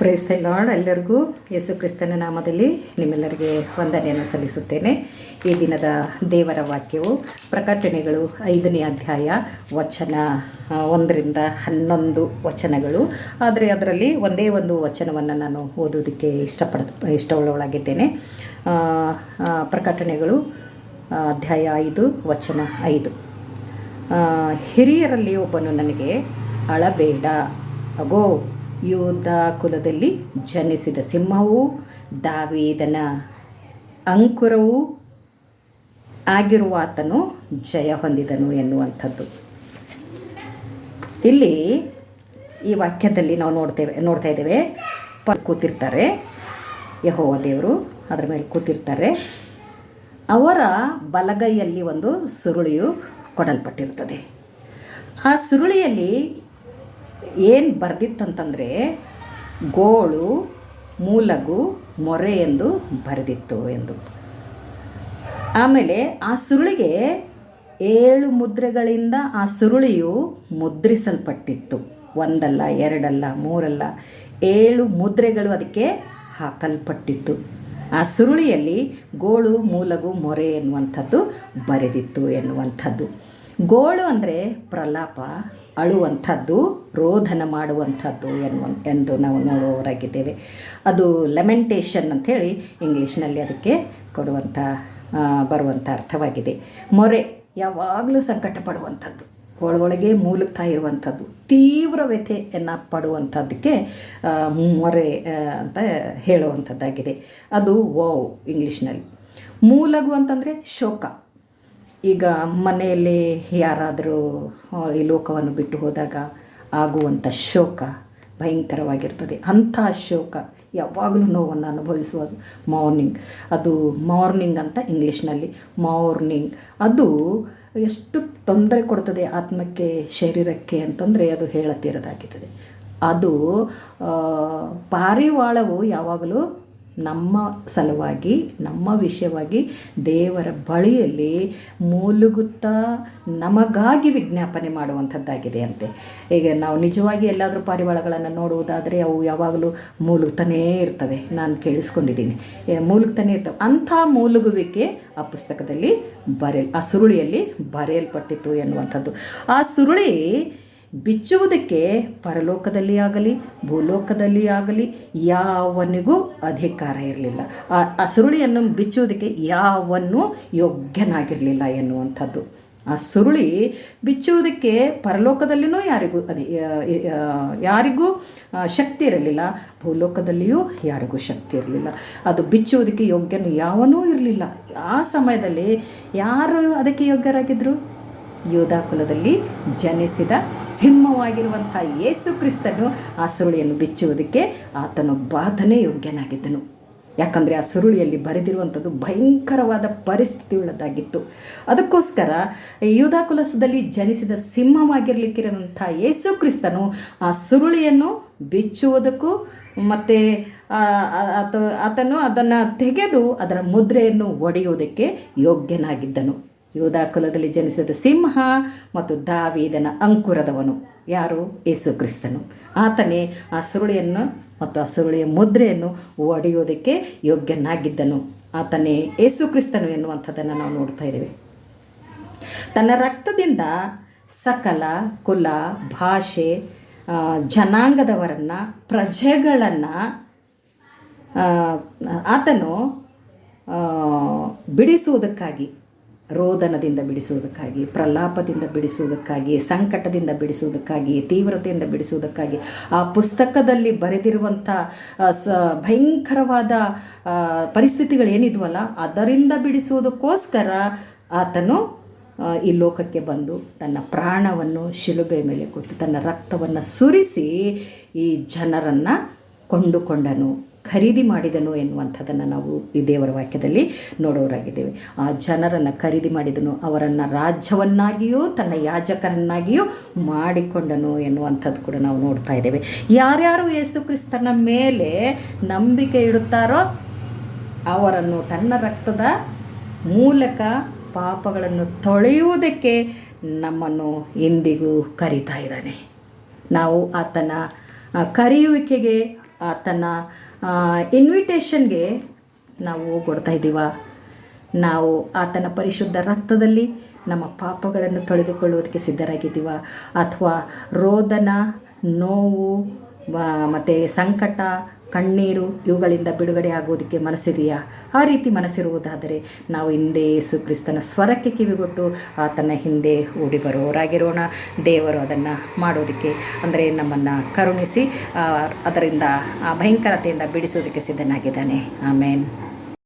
Price the lord. ಎಲ್ಲರಿಗೂ ಯೇಸು ಕ್ರಿಸ್ತನ ನಾಮದಲ್ಲಿ ನಿಮ್ಮೆಲ್ಲರಿಗೆ ವಂದನೆಯನ್ನು ಸಲ್ಲಿಸುತ್ತೇನೆ. ಈ ದಿನದ ದೇವರ ವಾಕ್ಯವು ಪ್ರಕಟಣೆಗಳು 5ನೇ ಅಧ್ಯಾಯ ವಚನ 1ರಿಂದ 11 ವಚನಗಳು. ಆದರೆ ಅದರಲ್ಲಿ ಒಂದೇ ಒಂದು ವಚನವನ್ನು ನಾನು ಓದೋದಕ್ಕೆ ಇಷ್ಟವುಳ್ಳವಳಾಗಿದ್ದೇನೆ. ಪ್ರಕಟಣೆಗಳು ಅಧ್ಯಾಯ 5 ವಚನ 5. ಹಿರಿಯರಲ್ಲಿ ಒಬ್ಬನು ನನಗೆ, ಅಳಬೇಡ, ಅಗೋ ಯೂದ ಕುಲದಲ್ಲಿ ಜನಿಸಿದ ಸಿಂಹವು ದಾವೀದನ ಅಂಕುರವೂ ಆಗಿರುವ ಆತನು ಜಯ ಹೊಂದಿದನು ಎನ್ನುವಂಥದ್ದು. ಇಲ್ಲಿ ಈ ವಾಕ್ಯದಲ್ಲಿ ನಾವು ನೋಡ್ತಾ ಇದ್ದೇವೆ. ಕೂತಿರ್ತಾರೆ, ಯೆಹೋವ ದೇವರು ಅದರ ಮೇಲೆ ಕೂತಿರ್ತಾರೆ. ಅವರ ಬಲಗೈಯಲ್ಲಿ ಒಂದು ಸುರುಳಿಯು ಕೊಡಲ್ಪಟ್ಟಿರುತ್ತದೆ. ಆ ಸುರುಳಿಯಲ್ಲಿ ಏನು ಬರೆದಿತ್ತಂತಂದರೆ, ಗೋಳು, ಮೂಲಗು, ಮೊರೆ ಎಂದು ಬರೆದಿತ್ತು ಎಂದು. ಆಮೇಲೆ ಆ ಸುರುಳಿಗೆ 7 ಮುದ್ರೆಗಳಿಂದ ಆ ಸುರುಳಿಯು ಮುದ್ರಿಸಲ್ಪಟ್ಟಿತ್ತು. 1 ಅಲ್ಲ, 2 ಅಲ್ಲ, 3 ಅಲ್ಲ, 7 ಮುದ್ರೆಗಳು ಅದಕ್ಕೆ ಹಾಕಲ್ಪಟ್ಟಿತ್ತು. ಆ ಸುರುಳಿಯಲ್ಲಿ ಗೋಳು, ಮೂಲಗು, ಮೊರೆ ಎನ್ನುವಂಥದ್ದು ಬರೆದಿತ್ತು ಎನ್ನುವಂಥದ್ದು. ಗೋಳು ಅಂದರೆ ಪ್ರಲಾಪ, ಅಳುವಂಥದ್ದು, ರೋಧನ ಮಾಡುವಂಥದ್ದು ಎಂದು ನಾವು ನೋಡುವವರಾಗಿದ್ದೇವೆ. ಅದು ಲೆಮೆಂಟೇಷನ್ ಅಂಥೇಳಿ ಇಂಗ್ಲೀಷ್ನಲ್ಲಿ ಅದಕ್ಕೆ ಬರುವಂಥ ಅರ್ಥವಾಗಿದೆ. ಮೊರೆ ಯಾವಾಗಲೂ ಸಂಕಟ ಪಡುವಂಥದ್ದು, ಒಳಗೊಳಗೆ ಮೂಲುತ್ತಾ ಇರುವಂಥದ್ದು, ತೀವ್ರ ವ್ಯಥೆಯನ್ನು ಪಡುವಂಥದ್ದಕ್ಕೆ ಮೊರೆ ಅಂತ ಹೇಳುವಂಥದ್ದಾಗಿದೆ. ಅದು ವಾವ್ ಇಂಗ್ಲೀಷ್ನಲ್ಲಿ. ಮೂಲಗು ಅಂತಂದರೆ ಶೋಕ. ಈಗ ಮನೆಯಲ್ಲಿ ಯಾರಾದರೂ ಈ ಲೋಕವನ್ನು ಬಿಟ್ಟು ಹೋದಾಗ ಆಗುವಂಥ ಶೋಕ ಭಯಂಕರವಾಗಿರ್ತದೆ. ಅಂಥ ಶೋಕ, ಯಾವಾಗಲೂ ನೋವನ್ನು ಅನುಭವಿಸುವುದು ಅದು ಮಾರ್ನಿಂಗ್ ಅಂತ ಇಂಗ್ಲೀಷ್ನಲ್ಲಿ. ಮಾರ್ನಿಂಗ್ ಅದು ಎಷ್ಟು ತೊಂದರೆ ಕೊಡ್ತದೆ ಆತ್ಮಕ್ಕೆ, ಶರೀರಕ್ಕೆ ಅಂತಂದರೆ ಅದು ಹೇಳತೀರದಾಗಿರ್ತದೆ. ಅದು ಪಾರಿವಾಳವು ಯಾವಾಗಲೂ ನಮ್ಮ ಸಲುವಾಗಿ, ನಮ್ಮ ವಿಷಯವಾಗಿ ದೇವರ ಬಳಿಯಲ್ಲಿ ಮೂಲುಗುತ್ತಾ ನಮಗಾಗಿ ವಿಜ್ಞಾಪನೆ ಮಾಡುವಂಥದ್ದಾಗಿದೆ ಅಂತೆ. ಈಗ ನಾವು ನಿಜವಾಗಿ ಎಲ್ಲಾದರೂ ಪಾರಿವಾಳಗಳನ್ನು ನೋಡುವುದಾದರೆ ಅವು ಯಾವಾಗಲೂ ಮೂಲುಗ್ತಾನೇ ಇರ್ತವೆ. ನಾನು ಕೇಳಿಸ್ಕೊಂಡಿದ್ದೀನಿ, ಮೂಲುಗ್ತಾನೇ ಇರ್ತವೆ. ಅಂಥ ಮೂಲುಗುವಿಕೆ ಆ ಪುಸ್ತಕದಲ್ಲಿ ಆ ಸುರುಳಿಯಲ್ಲಿ ಬರೆಯಲ್ಪಟ್ಟಿತ್ತು ಎನ್ನುವಂಥದ್ದು. ಆ ಸುರುಳಿ ಬಿಚ್ಚುವುದಕ್ಕೆ ಪರಲೋಕದಲ್ಲಿ ಆಗಲಿ ಭೂಲೋಕದಲ್ಲಿ ಆಗಲಿ ಯಾವನಿಗೂ ಅಧಿಕಾರ ಇರಲಿಲ್ಲ. ಆ ಸುರುಳಿಯನ್ನು ಬಿಚ್ಚುವುದಕ್ಕೆ ಯಾವನ್ನೂ ಯೋಗ್ಯನಾಗಿರಲಿಲ್ಲ ಎನ್ನುವಂಥದ್ದು. ಆ ಸುರುಳಿ ಬಿಚ್ಚುವುದಕ್ಕೆ ಪರಲೋಕದಲ್ಲಿಯೂ ಯಾರಿಗೂ ಶಕ್ತಿ ಇರಲಿಲ್ಲ, ಭೂಲೋಕದಲ್ಲಿಯೂ ಯಾರಿಗೂ ಶಕ್ತಿ ಇರಲಿಲ್ಲ. ಅದು ಬಿಚ್ಚುವುದಕ್ಕೆ ಯೋಗ್ಯನು ಯಾವನೂ ಇರಲಿಲ್ಲ. ಆ ಸಮಯದಲ್ಲಿ ಯಾರು ಅದಕ್ಕೆ ಯೋಗ್ಯರಾಗಿದ್ದರು? ಯೂದ ಕುಲದಲ್ಲಿ ಜನಿಸಿದ ಸಿಂಹವಾಗಿರುವಂಥ ಯೇಸು ಕ್ರಿಸ್ತನು ಆ ಸುರುಳಿಯನ್ನು ಬಿಚ್ಚುವುದಕ್ಕೆ ಆತನು ಬಾಧನೆ ಯೋಗ್ಯನಾಗಿದ್ದನು. ಯಾಕಂದರೆ ಆ ಸುರುಳಿಯಲ್ಲಿ ಬರೆದಿರುವಂಥದ್ದು ಭಯಂಕರವಾದ ಪರಿಸ್ಥಿತಿ ಉಳ್ಳದಾಗಿತ್ತು. ಅದಕ್ಕೋಸ್ಕರ ಯೂದ ಕುಲದಲ್ಲಿ ಜನಿಸಿದ ಸಿಂಹವಾಗಿರಲಿಕ್ಕಿರುವಂಥ ಯೇಸು ಕ್ರಿಸ್ತನು ಆ ಸುರುಳಿಯನ್ನು ಬಿಚ್ಚುವುದಕ್ಕೂ ಮತ್ತು ಆತನು ಅದನ್ನು ತೆಗೆದು ಅದರ ಮುದ್ರೆಯನ್ನು ಒಡೆಯುವುದಕ್ಕೆ ಯೋಗ್ಯನಾಗಿದ್ದನು. ಯೂದ ಕುಲದಲ್ಲಿ ಜನಿಸಿದ ಸಿಂಹ ಮತ್ತು ದಾವೀದನ ಅಂಕುರದವನು ಯಾರು? ಯೇಸು ಕ್ರಿಸ್ತನು. ಆತನೇ ಆ ಸುರುಳಿಯನ್ನು ಮತ್ತು ಆ ಸುರುಳಿಯ ಮುದ್ರೆಯನ್ನು ಒಡೆಯೋದಕ್ಕೆ ಯೋಗ್ಯನಾಗಿದ್ದನು. ಆತನೇ ಯೇಸು ಕ್ರಿಸ್ತನು ಎನ್ನುವಂಥದ್ದನ್ನು ನಾವು ನೋಡ್ತಾ ಇದ್ದೇವೆ. ತನ್ನ ರಕ್ತದಿಂದ ಸಕಲ ಕುಲ, ಭಾಷೆ, ಜನಾಂಗದವರನ್ನು, ಪ್ರಜೆಗಳನ್ನು ಆತನು ಬಿಡಿಸುವುದಕ್ಕಾಗಿ, ರೋದನದಿಂದ ಬಿಡಿಸುವುದಕ್ಕಾಗಿ, ಪ್ರಲಾಪದಿಂದ ಬಿಡಿಸುವುದಕ್ಕಾಗಿ, ಸಂಕಟದಿಂದ ಬಿಡಿಸುವುದಕ್ಕಾಗಿ, ತೀವ್ರತೆಯಿಂದ ಬಿಡಿಸುವುದಕ್ಕಾಗಿ, ಆ ಪುಸ್ತಕದಲ್ಲಿ ಬರೆದಿರುವಂಥ ಭಯಂಕರವಾದ ಪರಿಸ್ಥಿತಿಗಳೇನಿದ್ವಲ್ಲ ಅದರಿಂದ ಬಿಡಿಸುವುದಕ್ಕೋಸ್ಕರ ಆತನು ಈ ಲೋಕಕ್ಕೆ ಬಂದು ತನ್ನ ಪ್ರಾಣವನ್ನು ಶಿಲುಬೆ ಮೇಲೆ ಕೊಟ್ಟು ತನ್ನ ರಕ್ತವನ್ನು ಸುರಿಸಿ ಈ ಜನರನ್ನು ಕೊಂಡುಕೊಂಡನು, ಖರೀದಿ ಮಾಡಿದನು ಎನ್ನುವಂಥದ್ದನ್ನು ನಾವು ಈ ದೇವರ ವಾಕ್ಯದಲ್ಲಿ ನೋಡೋರಾಗಿದ್ದೇವೆ. ಆ ಜನರನ್ನು ಖರೀದಿ ಮಾಡಿದನು, ಅವರನ್ನು ರಾಜ್ಯವನ್ನಾಗಿಯೂ ತನ್ನ ಯಾಜಕರನ್ನಾಗಿಯೂ ಮಾಡಿಕೊಂಡನು ಎನ್ನುವಂಥದ್ದು ಕೂಡ ನಾವು ನೋಡ್ತಾ ಇದ್ದೇವೆ. ಯಾರ್ಯಾರು ಯೇಸು ಕ್ರಿಸ್ತನ ಮೇಲೆ ನಂಬಿಕೆ ಇಡುತ್ತಾರೋ ಅವರನ್ನು ತನ್ನ ರಕ್ತದ ಮೂಲಕ ಪಾಪಗಳನ್ನು ತೊಳೆಯುವುದಕ್ಕೆ ನಮ್ಮನ್ನು ಎಂದಿಗೂ ಕರೀತಾ ಇದ್ದಾನೆ. ನಾವು ಆತನ ಕರೆಯುವಿಕೆಗೆ ಆತನ ಇನ್ವಿಟೇಷನ್ಗೆ ನಾವು ಕೊಡ್ತಾ ಇದ್ದೀವ? ನಾವು ಆತನ ಪರಿಶುದ್ಧ ರಕ್ತದಲ್ಲಿ ನಮ್ಮ ಪಾಪಗಳನ್ನು ತೊಳೆದುಕೊಳ್ಳುವುದಕ್ಕೆ ಸಿದ್ಧರಾಗಿದ್ದೀವ? ಅಥವಾ ರೋದನ, ನೋವು ಮತ್ತು ಸಂಕಟ, ಕಣ್ಣೀರು ಇವುಗಳಿಂದ ಬಿಡುಗಡೆ ಆಗೋದಕ್ಕೆ ಮನಸ್ಸಿದೆಯಾ? ಆ ರೀತಿ ಮನಸ್ಸಿರುವುದಾದರೆ ನಾವು ಹಿಂದೆ ಯೇಸು ಕ್ರಿಸ್ತನ ಸ್ವರಕ್ಕೆ ಕಿವಿಗೊಟ್ಟು ಆತನ ಹಿಂದೆ ಓಡಿ ಬರುವವರಾಗಿರೋಣ. ದೇವರು ಅದನ್ನು ಮಾಡೋದಕ್ಕೆ ಅಂದರೆ ನಮ್ಮನ್ನು ಕರುಣಿಸಿ ಅದರಿಂದ ಆ ಭಯಂಕರತೆಯಿಂದ ಬಿಡಿಸೋದಕ್ಕೆ ಸಿದ್ಧನಾಗಿದ್ದಾನೆ. ಆಮೇನ್.